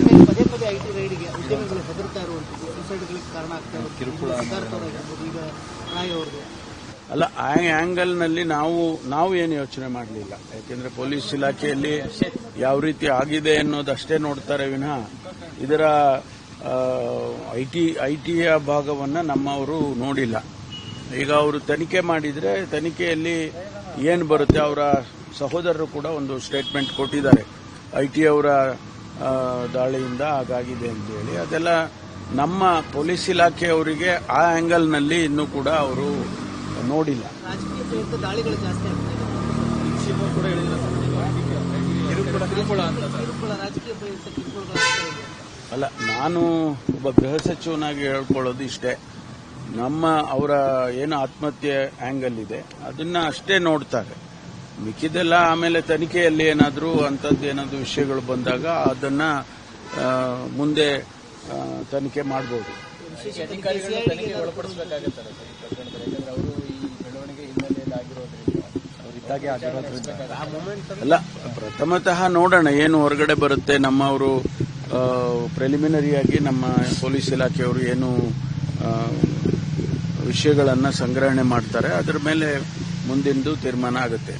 ಮೇಲೆ ಪದೇ ಪದೇ ಐಟಿ ರೈಡ್ಗೆ ಉದ್ಯಮಿಗಳು ಹೆದರ್ತಾ ಇರುವಂಥದ್ದು, ಸುಸೈಡ್ಗಳಿಗೆ ಕಾರಣ ಆಗ್ತಾ ಇರೋದು ಕಿರುಕುಳ ಈಗ ರಾಯ್ ಅವ್ರದ್ದು ಅಲ್ಲ. ಆ ಆಂಗಲ್ನಲ್ಲಿ ನಾವು ಏನು ಯೋಚನೆ ಮಾಡಲಿಲ್ಲ. ಯಾಕೆಂದ್ರೆ ಪೊಲೀಸ್ ಇಲಾಖೆಯಲ್ಲಿ ಯಾವ ರೀತಿ ಆಗಿದೆ ಅನ್ನೋದಷ್ಟೇ ನೋಡ್ತಾರೆ ವಿನಃ ಇದರ ಐಟಿಯ ಭಾಗವನ್ನ ನಮ್ಮವರು ನೋಡಿಲ್ಲ. ಈಗ ಅವರು ತನಿಖೆ ಮಾಡಿದ್ರೆ ತನಿಖೆಯಲ್ಲಿ ಏನು ಬರುತ್ತೆ, ಅವರ ಸಹೋದರರು ಕೂಡ ಒಂದು ಸ್ಟೇಟ್ಮೆಂಟ್ ಕೊಟ್ಟಿದ್ದಾರೆ, ಐಟಿ ಅವರ ದಾಳಿಯಿಂದ ಹಾಗಾಗಿದೆ ಅಂತ ಹೇಳಿ. ಅದೆಲ್ಲ ನಮ್ಮ ಪೊಲೀಸ್ ಇಲಾಖೆಯವರಿಗೆ ಆ ಆಂಗಲ್ನಲ್ಲಿ ಇನ್ನೂ ಕೂಡ ಅವರು ನೋಡಿಲ್ಲ. ರಾಜಕೀಯ ಪ್ರಯುಕ್ತ ದಾಳಿಗಳು ಜಾಸ್ತಿ ರಾಜಕೀಯ ಪ್ರಯುಕ್ತ ಕಿರುಕುಳಗಳಾಗ್ತಾ ಇದೆ. ಅಲ್ಲ, ನಾನು ಒಬ್ಬ ಗೃಹ ಸಚಿವನಾಗಿ ಹೇಳ್ಕೊಳ್ಳೋದು ಇಷ್ಟೇ, ಅವರ ಏನು ಆತ್ಮಹತ್ಯೆ ಆಂಗಲ್ ಇದೆ ಅದನ್ನ ಅಷ್ಟೇ ನೋಡ್ತಾರೆ. ಮಿಕ್ಕಿದೆಲ್ಲ ಆಮೇಲೆ ತನಿಖೆಯಲ್ಲಿ ಏನಾದರೂ ಅಂಥದ್ದೇನಾದರೂ ವಿಷಯಗಳು ಬಂದಾಗ ಅದನ್ನ ಮುಂದೆ ತನಿಖೆ ಮಾಡಬಹುದು. ಅಲ್ಲ, ಪ್ರಥಮತಃ ನೋಡೋಣ ಏನು ಹೊರಗಡೆ ಬರುತ್ತೆ. ನಮ್ಮವರು ಪ್ರಿಲಿಮಿನರಿಯಾಗಿ ನಮ್ಮ ಪೊಲೀಸ್ ಇಲಾಖೆಯವರು ಏನು ವಿಷಯಗಳನ್ನು ಸಂಗ್ರಹಣೆ ಮಾಡ್ತಾರೆ, ಅದರ ಮೇಲೆ ಮುಂದಿಂದು ತೀರ್ಮಾನ ಆಗುತ್ತೆ.